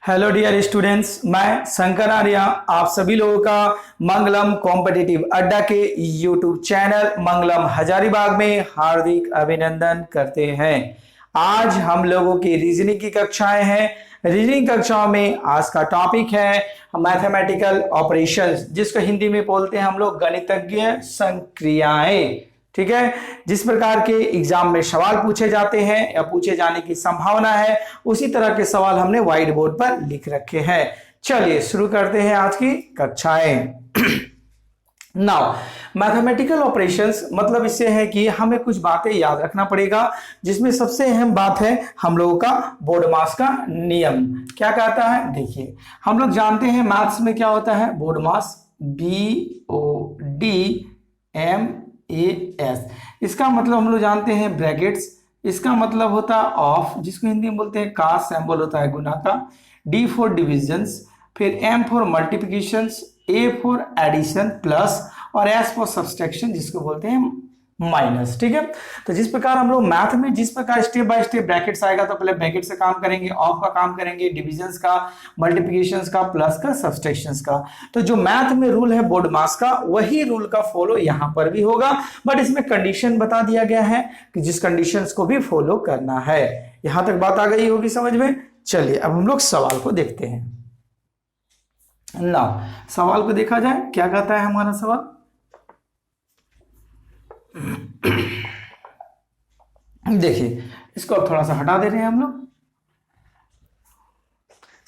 Hello dear students, मैं शंकर आर्या आप सभी लोगों का मंगलम कॉम्पिटिटिव अड्डा के यूट्यूब चैनल मंगलम हजारीबाग में हार्दिक अभिनंदन करते हैं। आज हम लोगों की रीजनिंग की कक्षाएं हैं। रीजनिंग कक्षाओं में आज का टॉपिक है मैथमेटिकल ऑपरेशंस, जिसको हिंदी में बोलते हैं हम लोग गणितज्ञ संक्रियाएं। ठीक है, जिस प्रकार के एग्जाम में सवाल पूछे जाते हैं या पूछे जाने की संभावना है, उसी तरह के सवाल हमने व्हाइट बोर्ड पर लिख रखे हैं। चलिए शुरू करते हैं आज की कक्षाएं। नाउ मैथमेटिकल ऑपरेशंस मतलब इससे है कि हमें कुछ बातें याद रखना पड़ेगा, जिसमें सबसे अहम बात है हम लोगों का बोर्डमास का नियम। क्या कहता है, देखिए हम लोग जानते हैं मैथ्स में क्या होता है, बोर्डमास BODMAS। इसका मतलब हम लोग जानते हैं ब्रैकेट्स, इसका मतलब होता है ऑफ, जिसको हिंदी में बोलते हैं का, सिंबल होता है गुना का, D फॉर डिविजन्स, फिर M for multiplications, A for addition, plus, और S फॉर सब्सट्रैक्शन, जिसको बोलते हैं माइनस। ठीक है, तो जिस प्रकार हम लोग मैथ में जिस प्रकार स्टेप बाय स्टेप ब्रैकेट्स आएगा, तो पहले ब्रैकेट से काम करेंगे, ऑफ का काम करेंगे, डिविजन्स का, मल्टीप्लिकेशंस का, प्लस का, सब्सट्रैक्शंस का। तो जो मैथ में रूल है बोर्डमास का, वही रूल का फॉलो यहां पर भी होगा, बट इसमें कंडीशन बता दिया गया है कि जिस कंडीशंस को भी फॉलो करना है। यहां तक बात आ गई होगी समझ में। चलिए अब हम लोग सवाल को देखते हैं। ना सवाल को देखा जाए, क्या कहता है हमारा सवाल। देखिए इसको अब थोड़ा सा हटा दे रहे हैं हम लोग।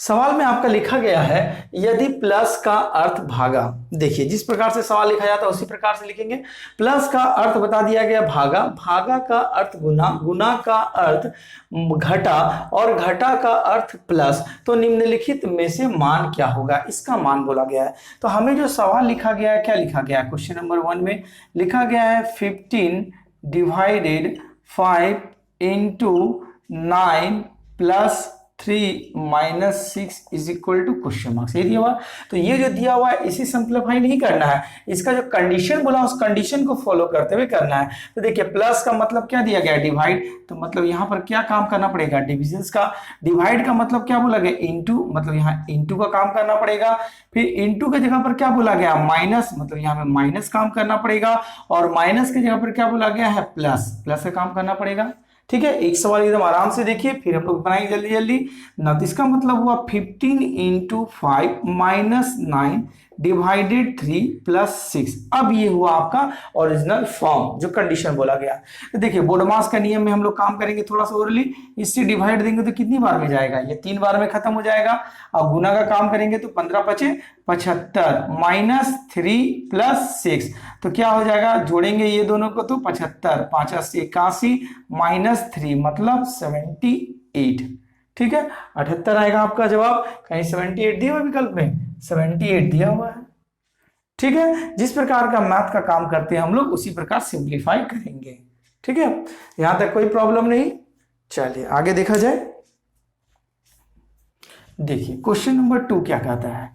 सवाल में आपका लिखा गया है यदि प्लस का अर्थ भागा, देखिए जिस प्रकार से सवाल लिखा जाता है उसी प्रकार से लिखेंगे। प्लस का अर्थ बता दिया गया भागा, भागा का अर्थ गुना, गुना का अर्थ घटा, और घटा का अर्थ प्लस, तो निम्नलिखित में से मान क्या होगा, इसका मान बोला गया है। तो हमें जो सवाल लिखा गया है, क्या लिखा गया है, क्वेश्चन नंबर 1 में लिखा गया है 15 divided 5 into 9 plus 3 minus 6 is equal to question marks. ये दिया हुआ, तो ये जो दिया हुआ है इसे सिंप्लीफाई नहीं करना है, इसका जो कंडीशन बोला उस कंडीशन को फॉलो करते हुए करना है। तो देखिए प्लस का मतलब क्या दिया गया है, डिवाइड, तो मतलब यहाँ पर क्या काम करना पड़ेगा, डिविजन्स का। डिवाइड का मतलब क्या बोला गया, इनटू, मतलब यहाँ इनटू का काम करना पड़ेगा। फिर इनटू की जगह पर क्या बोला गया, माइनस, मतलब यहाँ पे माइनस काम करना पड़ेगा, और माइनस की जगह पर क्या बोला गया है, प्लस, प्लस का काम करना पड़ेगा। ठीक है, एक सवाल एकदम आराम से देखिए, फिर हम लोग बनाएंगे जल्दी जल्दी ना। तो इसका मतलब हुआ 15 इंटू 5 माइनस 9 डिवाइडेड 3 प्लस 6। अब ये हुआ आपका ओरिजिनल फॉर्म, जो कंडीशन बोला गया। तो देखिए बोर्डमास का नियम में हम लोग काम करेंगे थोड़ा सा ओरली, इससे डिवाइड देंगे तो कितनी बार में जाएगा, ये 3 बार में खत्म हो जाएगा। और गुना का काम करेंगे तो 15 पचे 75 माइनस 3 प्लस 6, तो क्या हो जाएगा, जोड़ेंगे ये दोनों को तो 75, 5 से 81 माइनस 3 मतलब 78। ठीक है, 78 आएगा आपका जवाब। कहीं 78 दिया हुआ विकल्प में, 78 दिया हुआ है। ठीक है, जिस प्रकार का मैथ का काम करते हैं हम लोग, उसी प्रकार सिंप्लीफाई करेंगे। ठीक है, यहां तक कोई प्रॉब्लम नहीं। चलिए आगे देखा जाए। देखिए क्वेश्चन नंबर 2 क्या कहता है।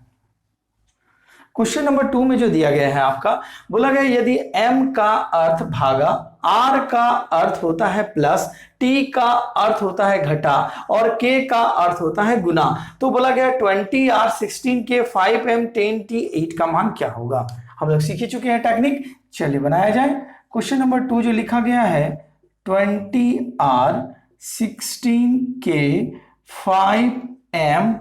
क्वेश्चन नंबर 2 में जो दिया गया है आपका, बोला गया यदि m का अर्थ भागा, r का अर्थ होता है प्लस, t का अर्थ होता है घटा, और k का अर्थ होता है गुना, तो बोला गया 20r 16k 5m 10t 8 का मान क्या होगा। हम लोग सीख ही चुके हैं टेक्निक। चलिए बनाया जाए। क्वेश्चन नंबर 2 जो लिखा गया है 20r 16k 5m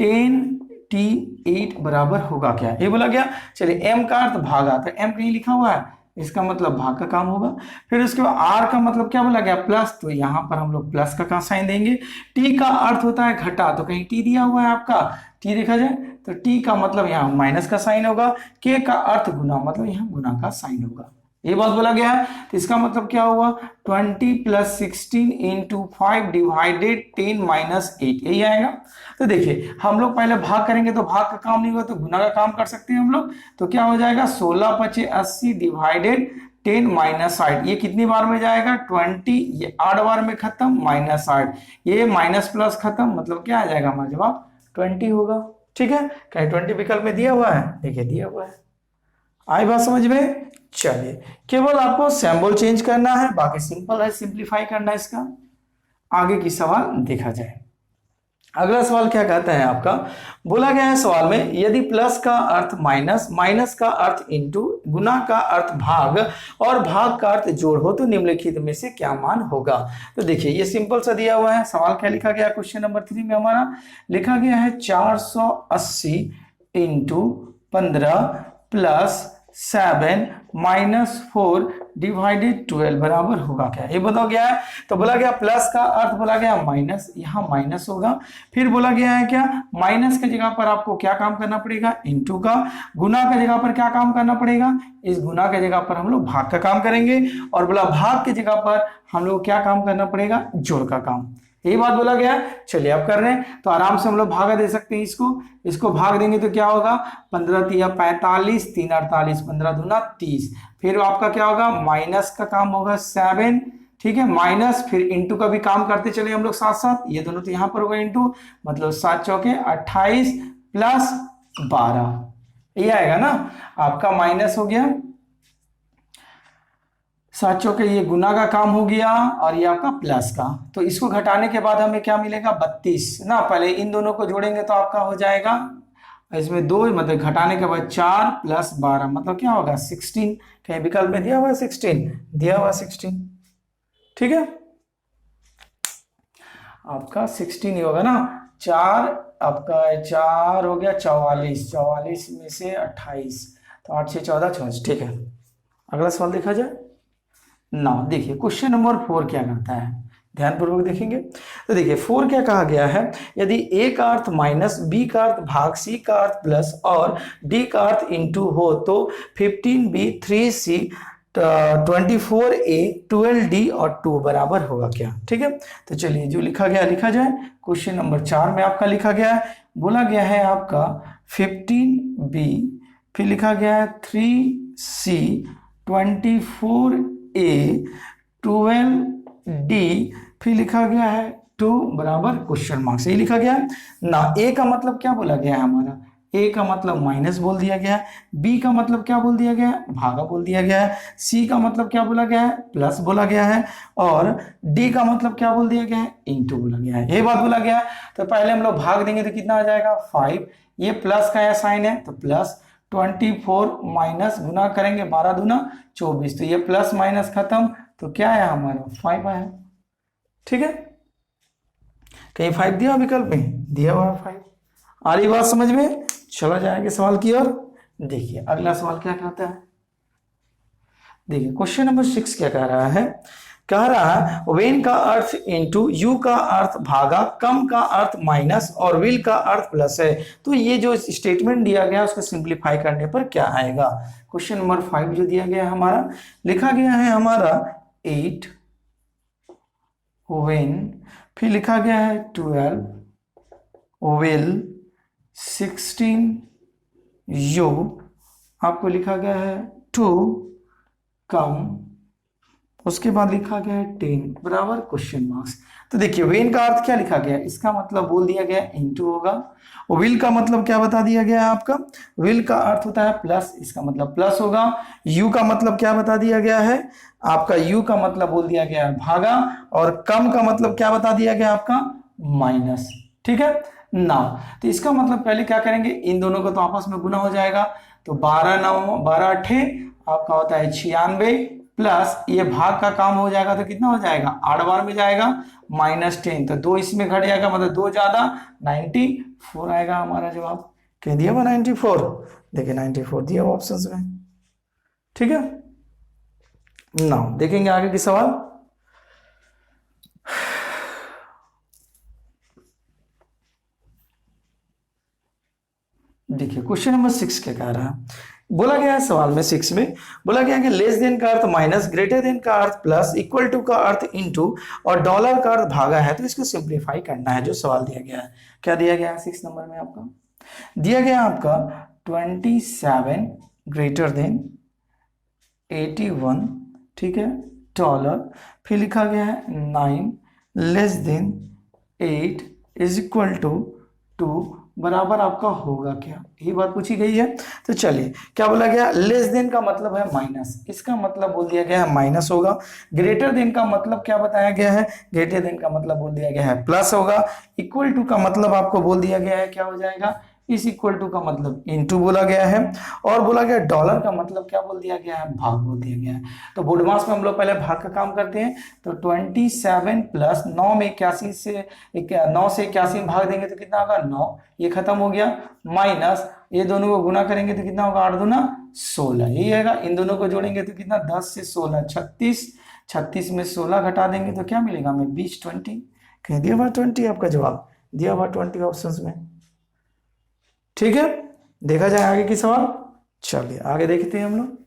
10t8 बराबर होगा क्या, ये बोला गया। चलिए m का अर्थ भागा, तो m कहीं लिखा हुआ है, इसका मतलब भाग का काम होगा। फिर उसके बाद r का मतलब क्या बोला गया, प्लस, तो यहां पर हम लोग प्लस का साइन देंगे। t का अर्थ होता है घटा, तो कहीं t दिया हुआ है आपका, t देखा जाए तो t का मतलब यहाँ माइनस का साइन होगा। k का अर्थ गुना, मतलब यहाँ गुना का साइन होगा। ये बात बोला गया है, तो इसका मतलब क्या हुआ, 20 प्लस 16 इंटू 5 डिवाइडेड 10 माइनस 8, यही आएगा। तो देखिए हम लोग पहले भाग करेंगे तो भाग का काम नहीं हुआ, तो गुना का काम कर सकते हैं हम लोग। तो क्या हो जाएगा, 16 पचे 80 डिवाइडेड 10 माइनस 8, ये कितनी बार में जाएगा, 20, ये 8 बार में खत्म, माइनस 8, ये माइनस प्लस खत्म, मतलब क्या आ जाएगा हमारा जवाब 20 होगा। ठीक है, कहीं 20 विकल्प में दिया हुआ है, देखिए दिया हुआ है। आई बात समझ में। चलिए केवल आपको सिंबल चेंज करना है, बाकी सिंपल है, सिंप्लीफाई करना है इसका। आगे की सवाल देखा जाए। अगला सवाल क्या कहता है आपका, बोला गया है सवाल में यदि प्लस का अर्थ माइनस, माइनस का अर्थ इंटू, गुना का अर्थ भाग और भाग का अर्थ जोड़ हो तो निम्नलिखित में से क्या मान होगा। तो देखिए ये सिंपल सा दिया हुआ है। सवाल क्या लिखा गया क्वेश्चन नंबर 3 में हमारा, लिखा गया है 480 इंटू 15 प्लस 7 माइनस 4 डिवाइडेड 12 बराबर होगा क्या, ये बताओ गया है। तो बोला गया प्लस का अर्थ बोला गया माइनस, यहाँ माइनस होगा। फिर बोला गया है क्या, माइनस के जगह पर आपको क्या काम करना पड़ेगा, इंटू का। गुना के जगह पर क्या काम करना पड़ेगा, इस गुना के जगह पर हम लोग भाग का काम करेंगे। और बोला भाग के जगह पर हम लोग क्या काम करना पड़ेगा, जोड़ का काम। यही बात बोला गया। चलिए अब कर रहे हैं तो आराम से हम लोग भागा दे सकते हैं इसको भाग देंगे तो क्या होगा, 15 तिया 45, 3 48, 15 दूना 30। फिर आपका क्या होगा, माइनस का काम होगा 7, ठीक है, माइनस फिर इंटू का भी काम करते चले हम लोग साथ साथ, ये दोनों तो यहाँ पर होगा इंटू, मतलब 7 चौके 28 प्लस 12, ये आएगा ना आपका, माइनस हो गया 7 चौके, ये गुना का काम हो गया और ये आपका प्लस का। तो इसको घटाने के बाद हमें क्या मिलेगा, 32 ना। पहले इन दोनों को जोड़ेंगे तो आपका हो जाएगा, इसमें 2 मतलब घटाने के बाद 4 प्लस 12 मतलब क्या होगा 16। कहीं विकल्प में दिया हुआ है 16, दिया हुआ 16, ठीक है, आपका 16 ही होगा ना। 4 आपका 4 हो गया 44, 44 में से 28 तो 8 से 14 24, ठीक है। अगला सवाल देखा जाए ना। देखिए क्वेश्चन नंबर 4 क्या कहता है, ध्यानपूर्वक देखेंगे तो देखिए 4 क्या कहा गया है, यदि ए का अर्थ माइनस, बी का अर्थ भाग, सी का अर्थ प्लस और डी का अर्थ इंटू हो तो 15b 3c 24a 12d और 2 बराबर होगा क्या, ठीक है। तो चलिए जो लिखा गया लिखा जाए। क्वेश्चन नंबर 4 में आपका लिखा गया है, बोला गया है आपका 15b, फिर लिखा गया है 3c 24a 12d, फिर लिखा गया है 2 बराबर क्वेश्चन मार्क से, ये लिखा गया है ना। ए का मतलब क्या बोला गया है हमारा, ए का मतलब माइनस बोल दिया गया है, बी का मतलब क्या बोल दिया गया है, भागा बोल दिया गया है, सी का मतलब क्या बोला गया है, प्लस बोला गया है, और डी का मतलब क्या बोल दिया गया है, इंटू बोला गया है, ये बात बोला गया है। तो पहले हम लोग भाग देंगे तो कितना आ जाएगा 5, ये प्लस का साइन है तो प्लस 24 माइनस गुना करेंगे 12 दूना 24, तो ये प्लस माइनस खत्म, तो क्या है हमारा 5 आया, ठीक है। कहीं 5 दिया विकल्प में, दिया हुआ 5। आ रही बात समझ में, चला जाएगा सवाल की ओर। देखिए अगला सवाल क्या कहता है, देखिए क्वेश्चन नंबर 6 क्या कह रहा है, कह रहा है वेन का अर्थ इंटू, यू का अर्थ भागा, कम का अर्थ माइनस और विल का अर्थ प्लस है। तो ये जो स्टेटमेंट दिया गया उसको सिंप्लीफाई करने पर क्या आएगा। क्वेश्चन नंबर 5 जो दिया गया है हमारा, लिखा गया है हमारा 8 वेन, फिर लिखा गया है 12 विल, 16 यू, आपको लिखा गया है 2 कम, उसके बाद लिखा गया है 10 बराबर क्वेश्चन मार्क्स। तो देखिए वेन का अर्थ क्या लिखा गया, इसका मतलब बोल दिया गया इनटू होगा, और विल का मतलब क्या बता दिया गया है आपका, विल का अर्थ होता है प्लस, इसका मतलब प्लस होगा। यू का मतलब क्या बता दिया गया है आपका, यू का मतलब बोल दिया गया है भागा, और कम का मतलब क्या बता दिया गया आपका माइनस, ठीक है ना। तो इसका मतलब पहले क्या करेंगे, इन दोनों को तो आपस में गुना हो जाएगा, तो 12 9 12 8 आपका होता है 96 प्लस ये भाग का काम हो जाएगा तो कितना हो जाएगा 8 बार में जाएगा -10, तो 2 इसमें घट जाएगा मतलब 2 ज्यादा 94 आएगा हमारा जवाब। कह दिया 94, देखिए 94 दिया ऑप्शंस में, ठीक है ना। देखेंगे आगे की सवाल। देखिए क्वेश्चन नंबर 6 क्या कह रहा है, बोला गया है सवाल में 6 में, बोला गया कि लेस देन का अर्थ माइनस, ग्रेटर देन का अर्थ प्लस, इक्वल टू का अर्थ इनटू और डॉलर का अर्थ भागा है। तो इसको सिंप्लीफाई करना है, जो सवाल दिया गया है। क्या दिया गया है 6 नंबर में आपका, दिया गया आपका 27 ग्रेटर देन 81, ठीक है, डॉलर, फिर लिखा गया है 9 less than 8 is equal to 2 बराबर आपका होगा क्या, यही बात पूछी गई है। तो चलिए क्या बोला गया, लेस देन का मतलब है माइनस, इसका मतलब बोल दिया गया है माइनस होगा। ग्रेटर देन का मतलब क्या बताया गया है, ग्रेटर देन का मतलब बोल दिया गया है प्लस होगा। इक्वल टू का मतलब आपको बोल दिया गया है क्या हो जाएगा, इस इक्वल टू का मतलब इनटू बोला गया है। और बोला गया डॉलर का मतलब क्या बोल दिया गया है, भाग बोल दिया गया है। तो बोडमास में हम लोग पहले भाग का काम करते हैं। तो 27 प्लस 9 में 81 से 9 से 81 में भाग देंगे तो कितना होगा 9, ये खत्म हो गया। माइनस ये दोनों को गुना करेंगे तो कितना होगा 8 दूना 16, यही आएगा। इन दोनों को जोड़ेंगे तो कितना 10 से 16 36, 36 में 16 घटा देंगे तो क्या मिलेगा हमें 20 20, कहीं दिया हुआ 20, आपका जवाब दिया हुआ 20 ऑप्शन में। ठीक है, देखा जाए आगे की सवाल। चलिए आगे देखते हैं हम लोग।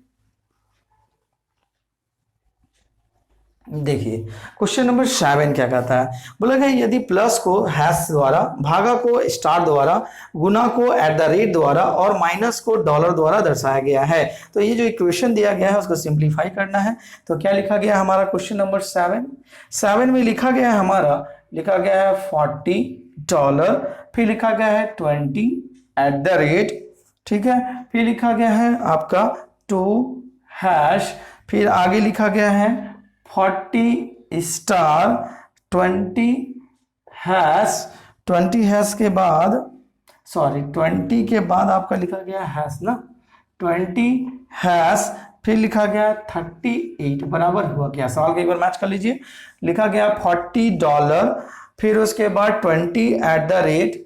देखिए क्वेश्चन नंबर 7 क्या कहता है, बोला गया यदि प्लस को हैश द्वारा, भागा को स्टार द्वारा, गुना को एट द रेट द्वारा और माइनस को डॉलर द्वारा दर्शाया गया है। तो ये जो इक्वेशन दिया गया है उसको सिंप्लीफाई करना है। तो क्या लिखा गया है हमारा क्वेश्चन नंबर 7 में लिखा गया है हमारा, लिखा गया है $40, फिर लिखा गया है 20 एट द रेट, ठीक है, फिर लिखा गया है आपका 2 हैश, फिर आगे लिखा गया है 40 स्टार 20 हैश, 20 हैश के बाद, सॉरी 20 के बाद आपका लिखा गया हैश ना, 20 हैश, फिर लिखा गया 38 बराबर हुआ क्या, सवाल को एक बार मैच कर लीजिए। लिखा गया $40, फिर उसके बाद 20 एट द रेट,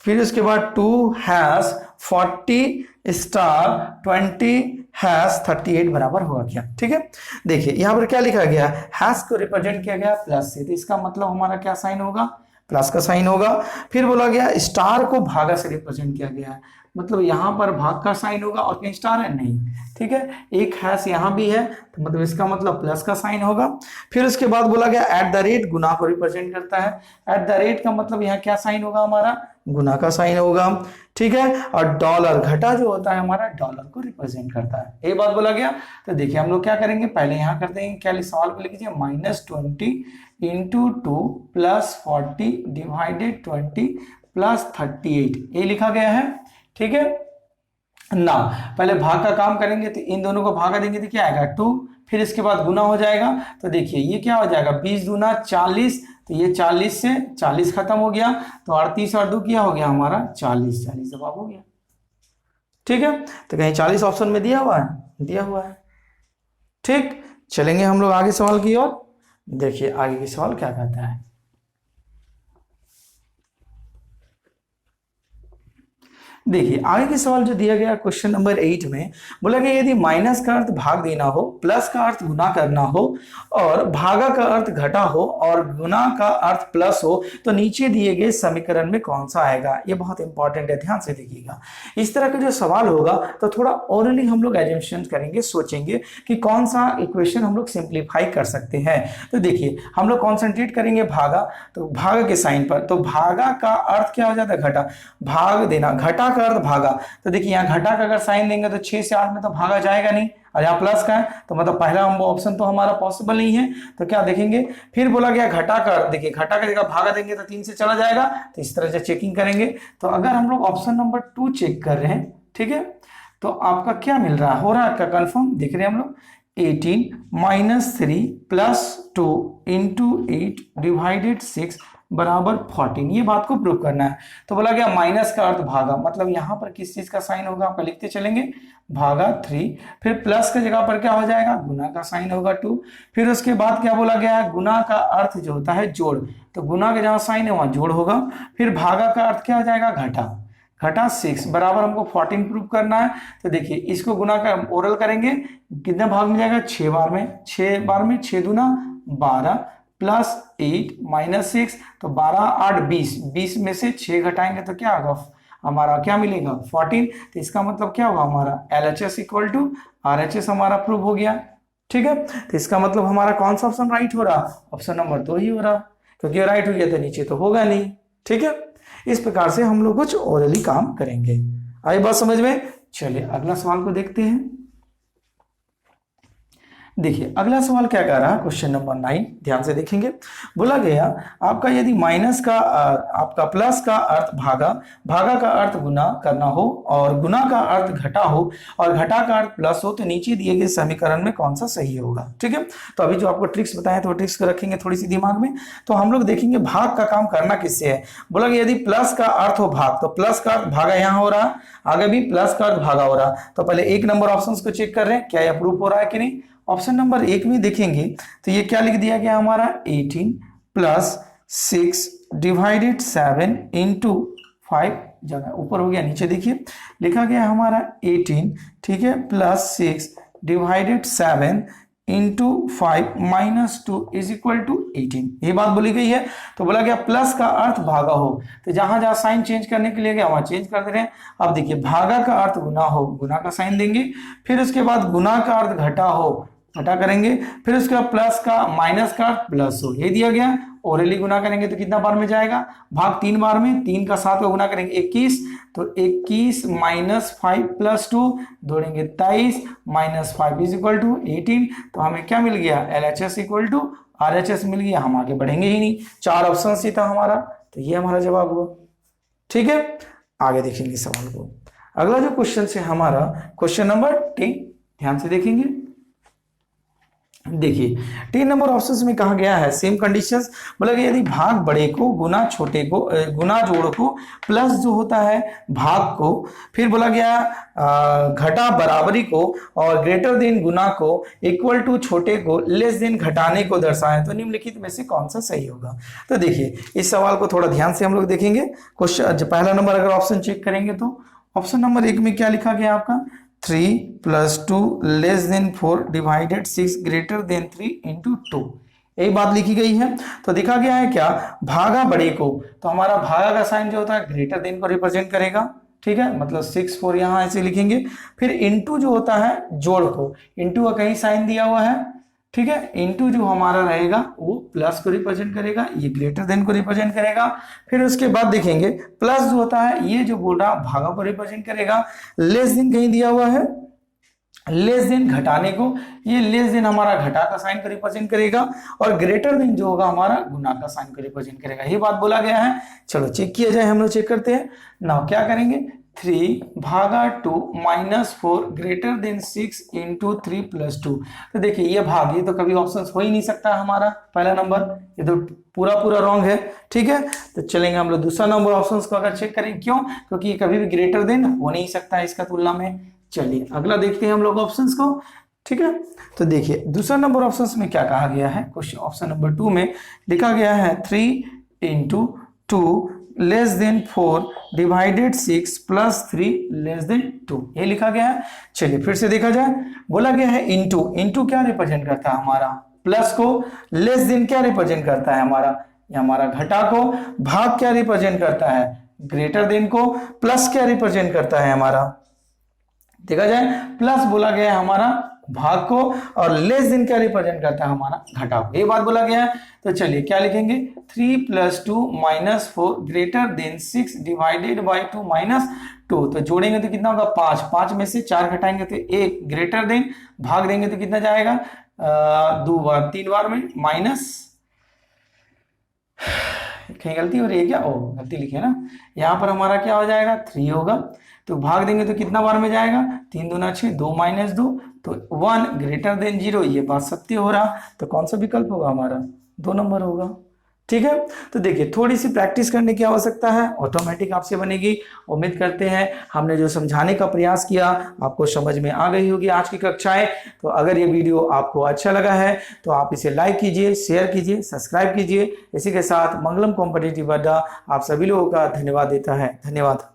फिर उसके बाद 2 हैश 40 स्टार 20 हैश 38 बराबर हुआ क्या। ठीक है, देखिए यहाँ पर क्या लिखा गया, हैश को रिप्रेजेंट किया गया प्लस से, तो इसका मतलब हमारा क्या साइन होगा, प्लस का साइन होगा। फिर बोला गया स्टार को भागा से रिप्रेजेंट किया गया है, मतलब यहाँ पर भाग का साइन होगा और कहीं स्टार है नहीं, ठीक है, एक हैश यहाँ भी है तो मतलब इसका मतलब प्लस का साइन होगा। फिर उसके बाद बोला गया एट द रेट गुना को रिप्रेजेंट करता है, एट द रेट का मतलब यहाँ क्या साइन होगा हमारा, गुना का साइन होगा, ठीक है। और डॉलर घटा जो होता है हमारा डॉलर को रिप्रेजेंट करता है, ये बात बोला गया। तो देखिए हम लोग क्या करेंगे, पहले यहाँ करते हैं क्या, सवाल को लिख लीजिए -20 इंटू 2 प्लस 40 डिवाइडेड 20 प्लस 38, ये लिखा गया है, ठीक है ना। पहले भाग का काम करेंगे तो इन दोनों को भागा देंगे तो क्या आएगा 2, फिर इसके बाद गुना हो जाएगा तो देखिए ये क्या हो जाएगा 20 दूना 40, तो ये 40 से 40 खत्म हो गया, तो 38 और 2 क्या हो गया हमारा 40, 40 जवाब हो गया। ठीक है, तो कहीं 40 ऑप्शन में दिया हुआ है, दिया हुआ है। ठीक, चलेंगे हम लोग आगे सवाल की ओर। देखिए आगे की सवाल क्या कहता है, देखिए आगे के सवाल जो दिया गया क्वेश्चन नंबर 8 में बोला गया यदि माइनस का अर्थ भाग देना हो, प्लस का अर्थ गुना करना हो और भागा का अर्थ घटा हो और गुना का अर्थ प्लस हो तो नीचे दिए गए समीकरण में कौन सा आएगा। ये बहुत इंपॉर्टेंट है, ध्यान से देखिएगा। इस तरह का जो सवाल होगा तो थोड़ा ओरली हम लोग एजम्पशन करेंगे, सोचेंगे कि कौन सा इक्वेशन हम लोग सिंप्लीफाई कर सकते हैं। तो देखिए हम लोग कॉन्सेंट्रेट करेंगे भागा, तो भागा के साइन पर, तो भागा का अर्थ क्या हो जाता है घटा, भाग देना, घटा का अर्थ भागा। तो देखिए यहाँ घटा का अगर साइन देंगे तो 6 से 8 में तो भागा जाएगा नहीं, और यहाँ प्लस का है तो मतलब पहला ऑप्शन तो हमारा पॉसिबल नहीं है, तो क्या देखेंगे। फिर बोला गया घटा का अर्थ, देखिए घटा का जगह भागा देंगे तो 3 से चला जाएगा, तो इस तरह से चेकिंग करेंगे। तो अगर हम लोग ऑप्शन नंबर 2 चेक कर रहे हैं, ठीक है, तो आपका क्या मिल रहा है, हो रहा है आपका कंफर्म, देख रहे हैं हम लोग 18 - 3 + 2 × 8 डिवाइडेड 6 बराबर 14, ये बात को प्रूव करना है। तो बोला गया माइनस का अर्थ भागा, मतलब यहां पर किस चीज का साइन होगा आपका लिखते चलेंगे, भागा 3, फिर प्लस की जगह पर क्या हो जाएगा गुना का साइन होगा 2, फिर उसके बाद क्या बोला गया है गुना का अर्थ जो होता है जोड़, तो गुना का जहां साइन है वहां जोड़ होगा, फिर भागा का अर्थ क्या हो जाएगा घटा, घटा 6 बराबर हमको 14 प्रूव करना है। तो देखिए इसको गुना का ओरल करेंगे, कितने भाग में जाएगा 6 बार में, 6 बार में 6 दूना 12 प्लस 8 - 6, तो 12 8 20, 20 में से 6 घटाएंगे तो क्या होगा हमारा, क्या मिलेगा 14। तो इसका मतलब क्या होगा हमारा LHS = RHS हमारा प्रूव हो गया। ठीक है, तो इसका मतलब हमारा कौन सा ऑप्शन राइट हो रहा, ऑप्शन नंबर 2 ही हो रहा, क्योंकि राइट हो गया तो नीचे तो होगा नहीं। ठीक है, इस प्रकार से हम लोग कुछ ओरली काम करेंगे। आई बात समझ में। चलिए अगला सवाल को देखते हैं। देखिए अगला सवाल क्या कह रहा है, क्वेश्चन नंबर 9 ध्यान से देखेंगे। बोला गया आपका यदि माइनस का आपका प्लस का अर्थ भागा, भागा का अर्थ गुना करना हो और गुना का अर्थ घटा हो और घटा का अर्थ प्लस हो तो नीचे दिए गए समीकरण में कौन सा सही होगा। ठीक है, तो अभी जो आपको ट्रिक्स बताए तो ट्रिक्स को रखेंगे थोड़ी सी दिमाग में। तो हम लोग देखेंगे भाग का काम करना किससे है। बोला गया यदि प्लस का अर्थ हो भाग, तो प्लस का अर्थ भागा यहाँ हो रहा, आगे भी प्लस का अर्थ भागा हो रहा। तो पहले एक नंबर ऑप्शन को चेक कर रहे हैं क्या यह प्रूफ हो रहा है कि नहीं। ऑप्शन नंबर 1 में देखेंगे तो ये क्या लिख दिया गया हमारा 18 प्लस 6 डिवाइडेड 7 इंटू 5, जगह ऊपर हो गया, नीचे देखिए लिखा गया हमारा 18, ठीक है, plus 6 divided 7 into 5 minus 2 is equal to 18, ये बात बोली गई है। तो बोला गया प्लस का अर्थ भागा हो, तो जहां जहां साइन चेंज करने के लिए गया वहां चेंज कर दे रहे हैं। अब देखिए भागा का अर्थ गुना हो, गुना का साइन देंगे, फिर उसके बाद गुना का अर्थ घटा हो, घटा करेंगे, फिर उसके बाद प्लस का माइनस का प्लस हो, ये दिया गया। ओरली गुना करेंगे तो कितना बार में जाएगा, भाग 3 बार में, 3 का 7 का गुना करेंगे 21, तो 21 माइनस 5 प्लस 2 जोड़ेंगे 23 माइनस 5 इज इक्वल टू 18। तो हमें क्या मिल गया, LHS इक्वल टू RHS मिल गया, हम आगे बढ़ेंगे ही नहीं, 4 ऑप्शन ही था हमारा, तो ये हमारा जवाब हुआ। ठीक है, आगे देखेंगे सवाल को। अगला जो क्वेश्चन से हमारा क्वेश्चन नंबर 10 ध्यान से देखेंगे। देखिए 3 नंबर ऑप्शन में कहा गया है सेम कंडीशंस। बोला गया यदि भाग बड़े को गुना छोटे को, गुना जोड़ को प्लस जो होता है भाग को, फिर बोला गया घटा बराबरी को और ग्रेटर देन गुना को इक्वल टू छोटे को लेस देन घटाने को दर्शाए तो निम्नलिखित में से कौन सा सही होगा। तो देखिए इस सवाल को थोड़ा ध्यान से हम लोग देखेंगे। क्वेश्चन पहला नंबर अगर ऑप्शन चेक करेंगे तो ऑप्शन नंबर 1 में क्या लिखा गया आपका 3 plus 2 less than 4 divided 6 greater than 3 into 2, यही बात लिखी गई है। तो दिखा गया है क्या भागा बड़े को, तो हमारा भागा का साइन जो होता है ग्रेटर देन को रिप्रेजेंट करेगा। ठीक है, मतलब 6 4 यहाँ ऐसे लिखेंगे, फिर इंटू जो होता है जोड़ को, इंटू का कहीं साइन दिया हुआ है, ठीक है, इंटू जो हमारा रहेगा वो प्लस को रिप्रेजेंट करेगा, ये ग्रेटर देन को रिप्रेजेंट करेगा। फिर उसके बाद देखेंगे प्लस जो होता है ये जो बोल रहा भागा को रिप्रेजेंट करेगा, लेस देन कहीं दिया हुआ है, लेस देन घटाने को, ये लेस देन हमारा घटा का साइन को रिप्रेजेंट करेगा, और ग्रेटर देन जो होगा हमारा गुना का साइन को रिप्रेजेंट करेगा, ये बात बोला गया है। चलो चेक किया जाए, हम लोग चेक करते हैं ना, क्या करेंगे 3 भागा 2 minus 4 greater than 6 into 3 plus 2। तो देखिए ये भाग, ये तो कभी ऑप्शन हो ही नहीं सकता हमारा पहला नंबर, ये तो पूरा पूरा रॉन्ग है। ठीक है, तो चलेंगे हम लोग दूसरा नंबर ऑप्शन को अगर चेक करें, क्यों, क्योंकि ये कभी भी ग्रेटर देन हो नहीं सकता है इसका तुलना में। चलिए अगला देखते हैं हम लोग ऑप्शंस को। ठीक है, तो देखिए दूसरा नंबर ऑप्शंस में क्या कहा गया है, क्वेश्चन ऑप्शन नंबर 2 में लिखा गया है 3 into 2 less than 4 divided 6 plus 3 less than 2, ये लिखा गया है। चलिए फिर से देखा जाए, बोला गया है इंटू, इंटू क्या रिप्रेजेंट करता है हमारा प्लस को, लेस देन क्या रिप्रेजेंट करता है हमारा घटा को, भाग क्या रिप्रेजेंट करता है ग्रेटर देन को, प्लस क्या रिप्रेजेंट करता है हमारा, देखा जाए प्लस बोला गया है हमारा भाग को, और लेस देन क्या रिप्रेजेंट करता है हमारा घटा को, ये बात बोला गया है। तो चलिए क्या लिखेंगे 3 plus 2 minus 4 greater than 6 divided by 2 minus 2, तो जोड़ेंगे तो कितना होगा 5, 5 में से 4 घटाएंगे तो 1, ग्रेटर देन भाग देंगे तो कितना जाएगा 2 बार 3 बार में माइनस, कहीं गलती हो रही है क्या, ओ गलती लिखी है ना, यहाँ पर हमारा क्या हो जाएगा 3 होगा, तो भाग देंगे तो कितना बार में जाएगा 3 दूना 6, 2 माइनस 2, तो 1 ग्रेटर देन 0, ये बात सत्य हो रहा, तो कौन सा विकल्प होगा हमारा 2 नंबर होगा। ठीक है, तो देखिए थोड़ी सी प्रैक्टिस करने की आवश्यकता है, ऑटोमेटिक आपसे बनेगी। उम्मीद करते हैं हमने जो समझाने का प्रयास किया आपको समझ में आ गई होगी आज की कक्षाएं। तो अगर ये वीडियो आपको अच्छा लगा है तो आप इसे लाइक कीजिए, शेयर कीजिए, सब्सक्राइब कीजिए। इसी के साथ मंगलम कॉम्पिटिटिव अड्डा आप सभी लोगों का धन्यवाद देता है। धन्यवाद।